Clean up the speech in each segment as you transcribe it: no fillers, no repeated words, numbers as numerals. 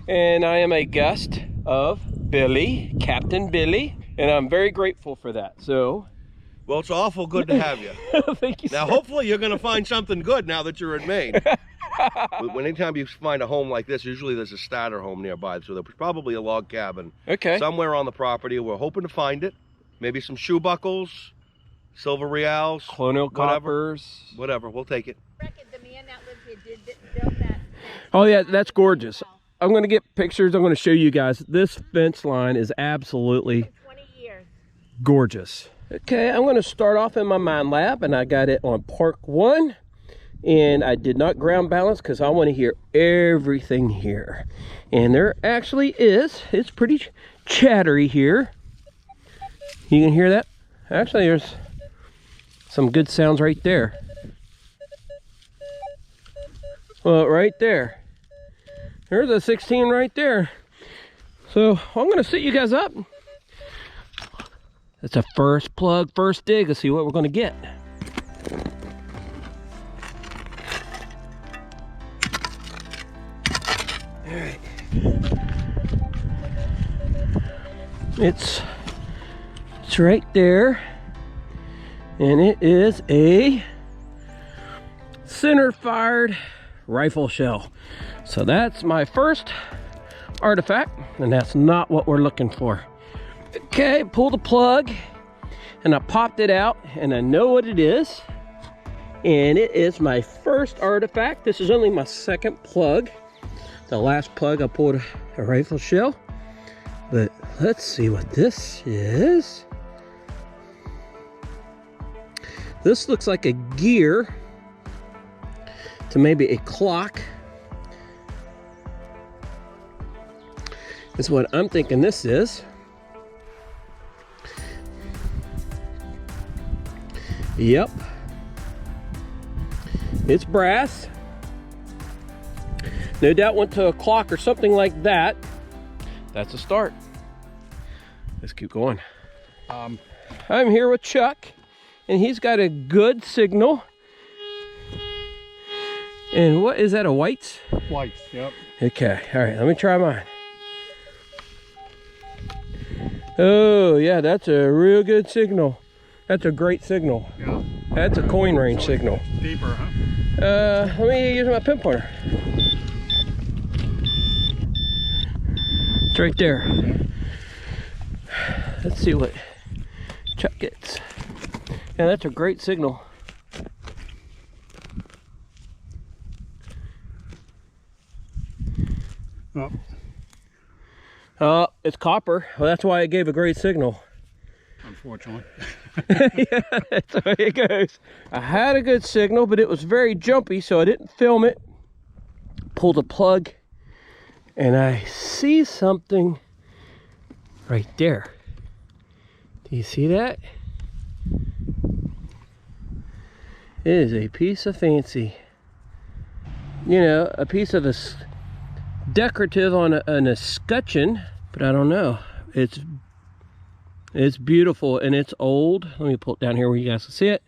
and I am a guest of Billy, Captain Billy, and I'm very grateful for that. So, well, it's awful good to have you. thank you. Now, sir. hopefully, you're going to find something good now that you're in Maine. Anytime you find a home like this, usually there's a starter home nearby, so there's probably a log cabin somewhere on the property. We're hoping to find it. Maybe some shoe buckles, silver reals, colonial coppers, whatever. We'll take it. The man that lived here built that. Oh yeah, that's gorgeous. I'm going to get pictures. I'm going to show you guys. This fence line is absolutely 20 years. gorgeous. Okay, I'm going to start off in my mind lab, and I got it on Park 1. And I did not ground balance because I want to hear everything here. And there actually is. It's pretty chattery here. You can hear that? Actually, there's some good sounds right there. Well, right there. There's a 16 right there. So I'm going to set you guys up. That's a first plug, first dig. Let's see what we're going to get. All right. It's right there, and it is a center fired rifle shell. So that's my first artifact, and that's not what we're looking for. Okay, pull the plug, and I popped it out, and I know what it is, and it is my first artifact. This is only my second plug. The last plug I pulled a rifle shell, but let's see what this is. This looks like a gear to maybe a clock. That's what I'm thinking this is. Yep, it's brass. No doubt went to a clock or something like that. That's a start. Let's keep going. I'm here with Chuck, and he's got a good signal. And what is that, a whites? Whites, yep. Okay, all right, let me try mine. Oh yeah, that's a real good signal. That's a great signal. Yeah. That's a coin range signal. Deeper, huh? Let me use my pinpointer. It's right there. Let's see what Chuck gets. Yeah, that's a great signal. Oh, It's copper. Well, that's why it gave a great signal. unfortunately. Yeah, that's the way it goes. I had a good signal, but it was very jumpy, so I didn't film it. Pulled the plug, and I see something right there. Do you see that? It is a piece of fancy. You know, a piece of a decorative on an escutcheon, but I don't know. It's beautiful, and it's old. Let me pull it down here where you guys can see it.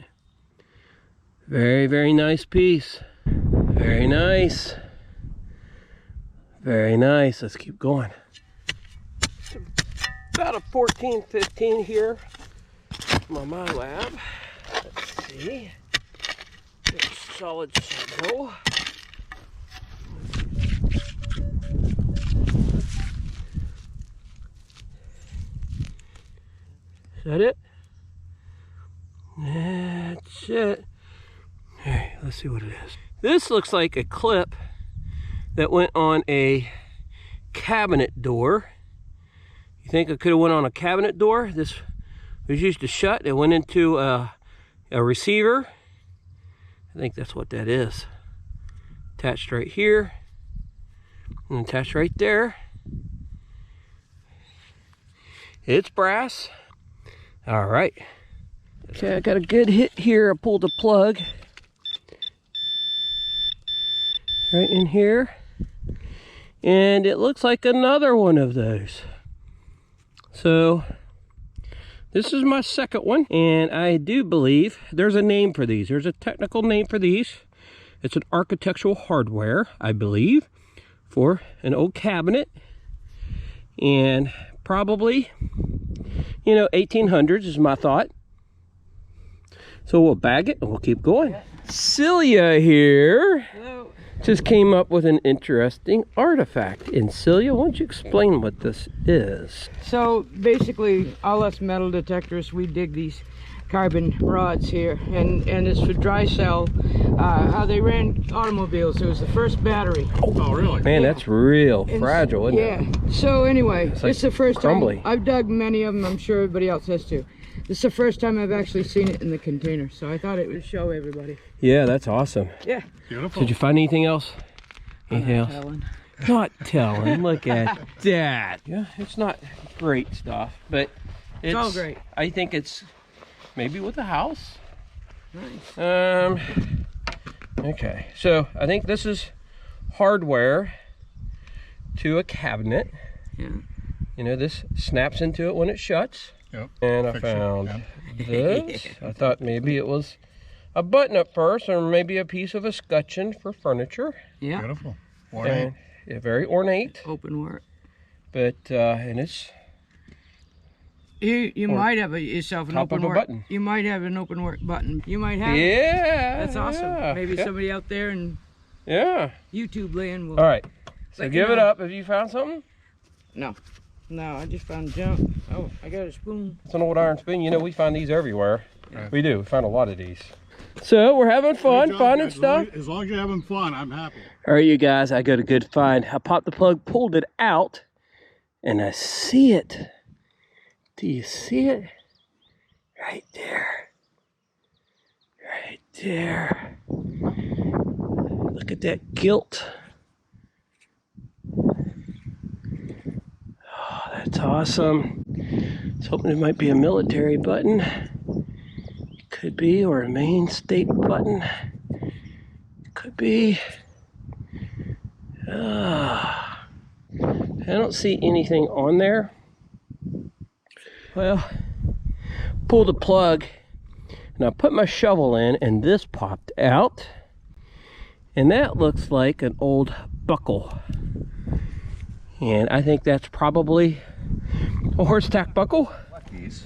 Very, very nice piece. Very nice. Very nice. Let's keep going. About a 14, 15 here. My lab. Let's see. Good solid signal. Is that it? That's it. Alright, let's see what it is. This looks like a clip that went on a cabinet door. You think it could have went on a cabinet door? This was used to shut. It went into a receiver. I think that's what that is. Attached right here. And attached right there. It's brass. All right. Okay, I got a good hit here. I pulled the plug right in here. And it looks like another one of those. So this is my second one, and I do believe there's a name for these. There's a technical name for these. It's an architectural hardware, I believe, for an old cabinet, and probably, you know, 1800s is my thought. So we'll bag it and we'll keep going. Celia here. Hello. Just came up with an interesting artifact. And Celia, why don't you explain what this is? So basically, all us metal detectors, we dig these carbon rods here, and it's for dry cell. How they ran automobiles. It was the first battery. Oh, really? Man, that's real fragile, isn't it? Yeah. So anyway, It's like it's the first crumbly. time. I've dug many of them. I'm sure everybody else has too. This is the first time I've actually seen it in the container, so I thought it would show everybody. Yeah, that's awesome. Yeah. Beautiful. Did you find anything else? Anything else? Helen. Not telling. Look at that. Yeah, it's not great stuff, but it's all great. I think it's maybe with a house. Nice. Okay, so I think this is hardware to a cabinet. Yeah. You know, this snaps into it when it shuts. Yep. And I Fix it, found this. I thought maybe it was a button at first, or maybe a piece of escutcheon for furniture. Yeah. Beautiful. And, Ornate. yeah, very ornate. Open work. But and it's You Or might have yourself an top open of a work button. You might have an open work button. You might have. yeah. That's awesome. yeah, Maybe yeah, somebody out there in yeah. YouTube land will. All right. So Let give you it know. up. Have you found something? No, I just found junk. Oh, I got a spoon. It's an old iron spoon. You know, we find these everywhere. Yeah. We do. We find a lot of these. So we're having fun, Good job, finding guys. stuff. As long as you're having fun, I'm happy. All right, you guys, I got a good find. I popped the plug, pulled it out, and I see it. Do you see it? Right there. Right there. Look at that gilt. Oh, that's awesome. I was hoping it might be a military button. Could be, or a Maine state button. Could be. I don't see anything on there. Well, pulled the plug and I put my shovel in, and this popped out. And that looks like an old buckle. And I think that's probably a horse tack buckle. Lucky's.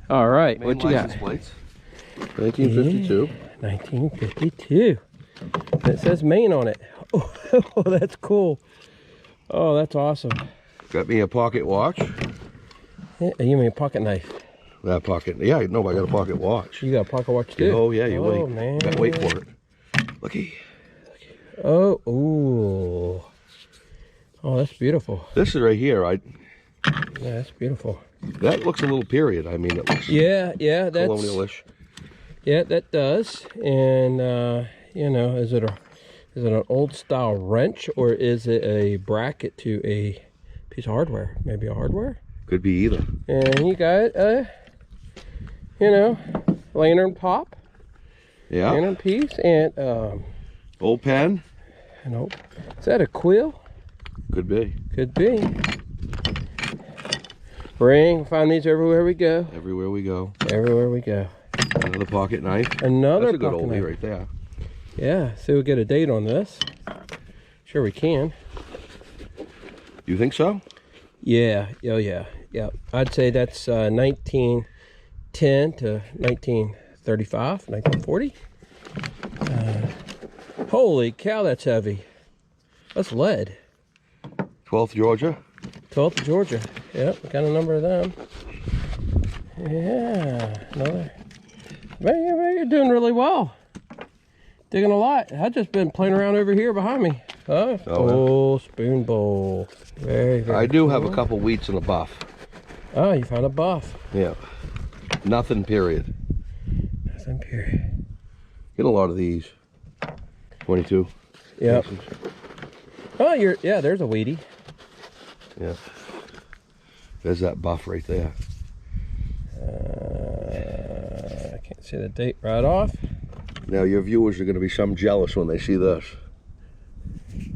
All right, Main what you got? license plates. 1952. 1952. And it says Maine on it. Oh, that's cool. Oh, that's awesome. Got me a pocket watch. Yeah, you mean a pocket knife? That pocket. Yeah, no, I got a pocket watch. You got a pocket watch too? Oh yeah, you wait. Man. Wait for it. Looky. Oh, ooh. Oh, that's beautiful. This is right here. Yeah, that's beautiful. That looks a little period. I mean, it looks Yeah, that's colonialish. yeah, that does. And you know, is it an old style wrench, or is it a bracket to a piece of hardware? Maybe a hardware. Could be either. And you got you know, lantern pop, Yeah. lantern piece, and Old pen. nope. Is that a quill? Could be. Could be. Ring. Find these everywhere we go. Everywhere we go. Everywhere we go. Another pocket knife. Another That's a good pocket oldie knife. right there. Yeah. So we'll get a date on this. Sure we can. You think so? Yeah. Oh yeah. Yeah. I'd say that's 1910 to 1935, 1940. Holy cow, that's heavy. That's lead. 12th Georgia. 12th Georgia. Yep, we got a number of them. Yeah, another. Man, you're doing really well. Digging a lot. I've just been playing around over here behind me. Oh, spoon bowl. Very, very I do cool. have a couple wheats and a buff. Oh, you found a buff. Yeah. Nothing period. Nothing period. Get a lot of these. 22. Yep. Oh, yeah, there's a weedy. Yeah. There's that buff right there. I can't see the date right off. Now your viewers are going to be some jealous when they see this.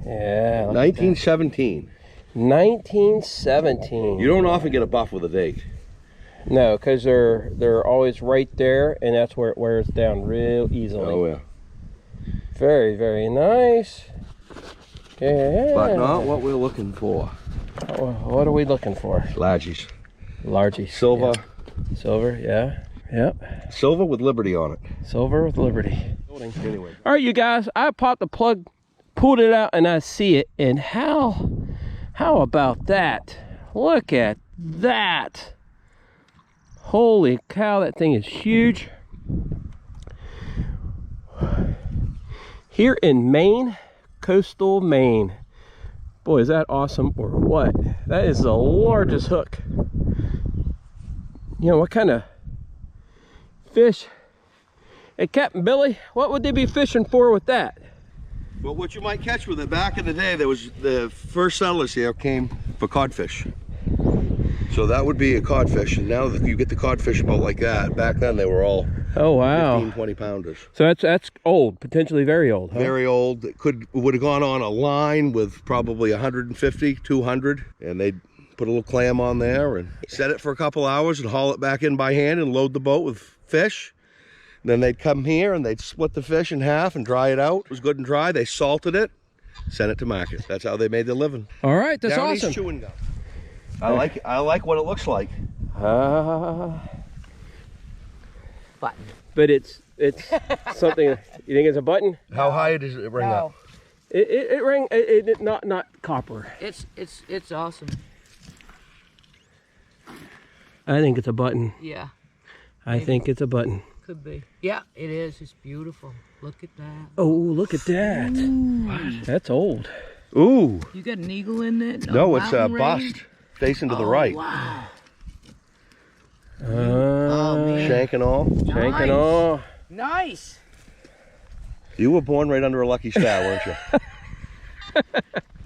Yeah. 1917. 1917. You don't often get a buff with a date. No, because they're always right there, and that's where it wears down real easily. Oh yeah. Very, very nice. Yeah. But not what we're looking for. What are we looking for? Largies. Largies. Silver. Yeah. Silver, yeah. Yep. Silver with Liberty on it. Silver with Liberty. Anyway. All right, you guys, I popped the plug, pulled it out, and I see it. And how about that? Look at that. Holy cow, that thing is huge. Here in Maine, coastal Maine. Boy, is that awesome or what? That is the largest hook. You know, what kind of fish? Hey, Captain Billy, what would they be fishing for with that? Well, what you might catch with it, back in the day, there was the first settlers here came for codfish. So that would be a codfish, and now you get the codfish boat like that. Back then they were all 15, 20 pounders. So that's old, potentially very old, huh? Very old. It would have gone on a line with probably 150, 200, and they'd put a little clam on there and set it for a couple hours and haul it back in by hand and load the boat with fish. Then they'd come here and they'd split the fish in half and dry it out. It was good and dry. They salted it, sent it to market. That's how they made their living. All right, that's Down awesome. East chewing gum. I like what it looks like. But But it's something. You think it's a button? How high does it ring up? It rang. It not copper. It's awesome. I think it's a button. Yeah. I think it's a button. Could be. Yeah, it is. It's beautiful. Look at that. Oh, look at that. What? That's old. Ooh. You got an eagle in it? No, it's a bust facing to the right. Wow. Shank and all. Shank and all. Nice. You were born right under a lucky star, weren't you?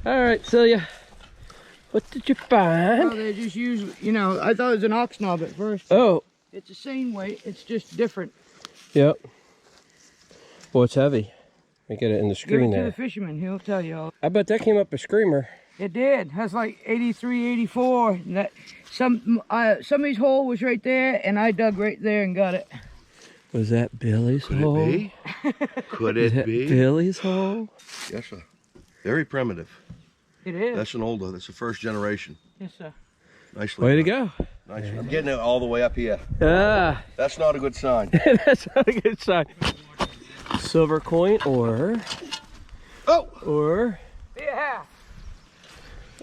All right, Celia. What did you find? Oh, they just use, you know, I thought it was an ox knob at first. Oh. It's the same weight, it's just different. Yep. Well, it's heavy. Let me get it in the screen Give it there. to the fisherman, he'll tell you all. I bet that came up a screamer. It did. That's like 83, 84. And that, somebody's hole was right there, and I dug right there and got it. Was that Billy's hole? Could it be? Could it be? Billy's hole? Yes, sir. Very primitive. It is. That's an older. That's the first generation. Yes, sir. Nicely Way to done. go. Nice. I'm getting it all the way up here. Ah. That's not a good sign. That's not a good sign. Silver coin or Yeah.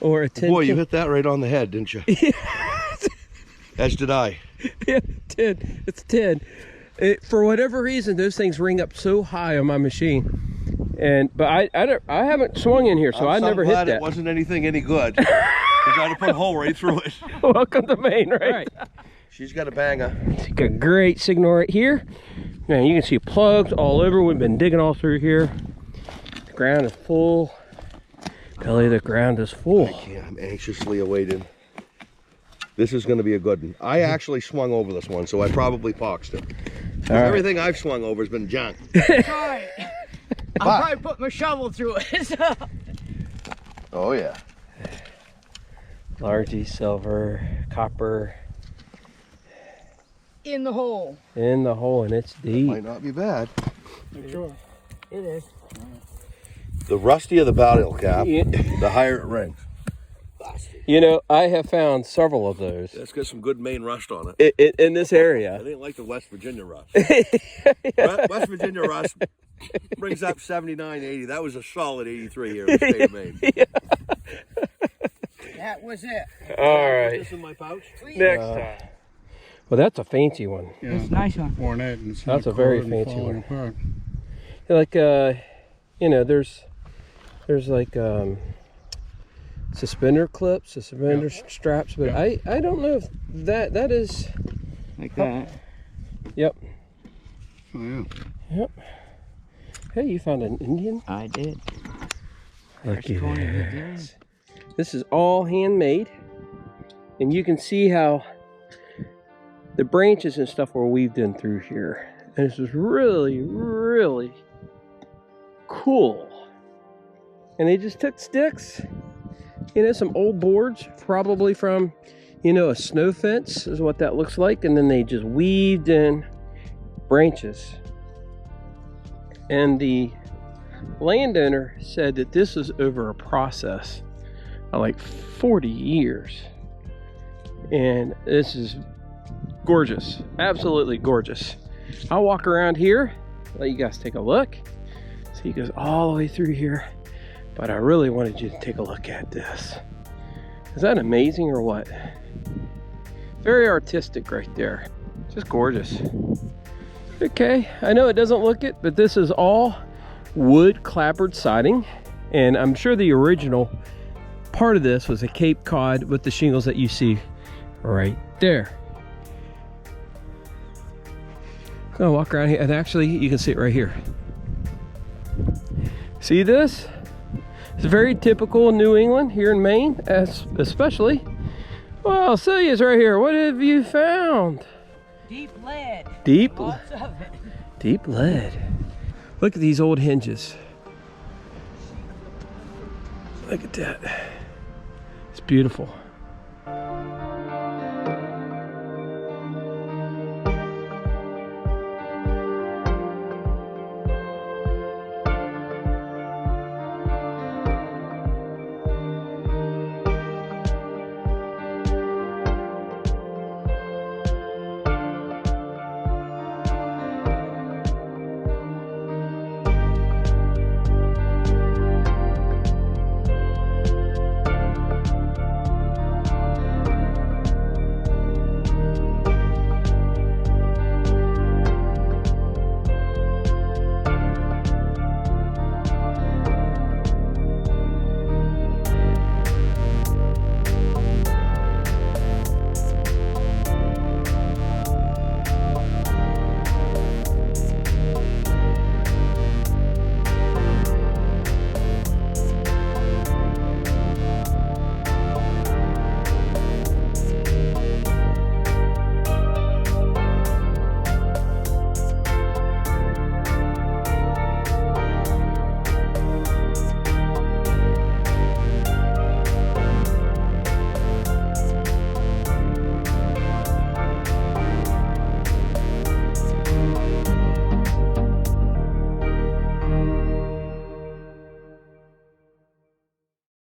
or a 10. Boy, you hit that right on the head, didn't you? As did I. Yeah, 10. It's 10. For whatever reason, those things ring up so high on my machine. But I haven't swung in here, so I never hit that. It wasn't anything any good. Because I'd have put a hole right through it. Welcome to Maine, right? She's got a banger. She's got a great signal right here. Man, you can see plugs all over. We've been digging all through here. The ground is full. Billy, the ground is full. I'm anxiously awaiting. This is going to be a good one. I actually swung over this one, so I probably boxed it. Everything I've swung over has been junk. Right. I'll probably put my shovel through it. Oh, yeah. Largy, silver, copper. In the hole. In the hole, and it's deep. Might not be bad. Sure. It is. The rustier the barrel cap, Yeah. the higher it rings. You know, I have found several of those It's got some good Maine rust on it. in this area. I didn't like the West Virginia rust. West Virginia rust brings up 79, 80. That was a solid 83 here in the state of Maine. That was it. All right. This in my pouch? Next time. Well, that's a fancy one. Yeah, It's a nice one. ornate and it's That's not a very colored and fancy falling one. apart. Like, you know, there's like suspender clips, suspender straps, but I don't know if that is. Like that. Yep. Oh, yeah. Yep. Hey, you found an Indian? I did. Look at First coin of the day. this. This is all handmade, and you can see how the branches and stuff were weaved in through here. And this is really, really cool. And they just took sticks, you know, some old boards, probably from, you know, a snow fence is what that looks like, and then they just weaved in branches. And the landowner said that this was over a process of like 40 years. And this is gorgeous, absolutely gorgeous. I'll walk around here, let you guys take a look. So he goes all the way through here, but I really wanted you to take a look at this. Is that amazing or what? Very artistic right there, just gorgeous. Okay, I know it doesn't look it, but this is all wood clapboard siding, and I'm sure the original part of this was a Cape Cod with the shingles that you see right there. So walk around here, and actually you can see it right here. See this? It's very typical in New England, here in Maine, especially. Well, Celia's right here. What have you found? Deep lead. Deep? Lots of it. Deep lead. Look at these old hinges. Look at that. It's beautiful.